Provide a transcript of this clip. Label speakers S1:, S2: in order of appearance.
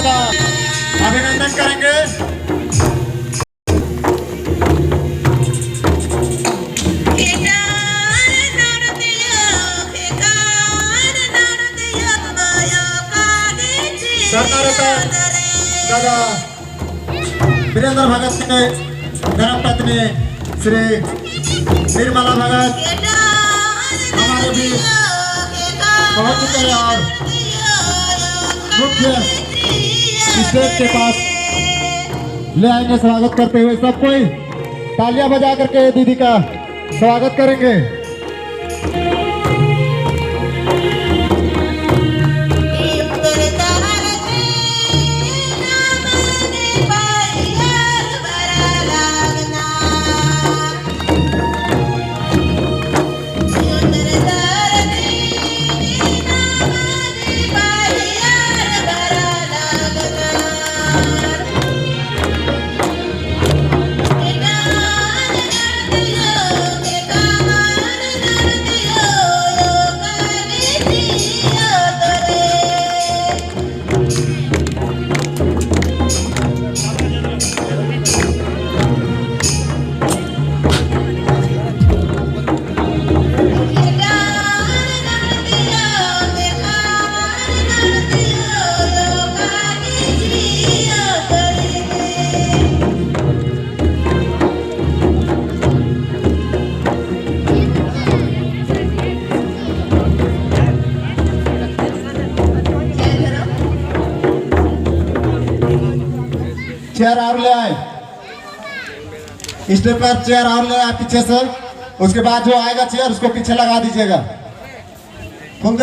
S1: का अभिनंदन करेंगे। दादा वीरेंद्र भगत के धर्मपत्नी श्री निर्मला भगत हमारे भी पहुंच चुके हैं और मुख्य स्टेज के पास ले आएंगे। स्वागत करते हुए सब कोई तालियां बजा करके दीदी का स्वागत करेंगे। चेयर और ले आए, स्टेज पर चेयर और ले आए पीछे से। उसके बाद जो आएगा चेयर उसको पीछे लगा दीजिएगा।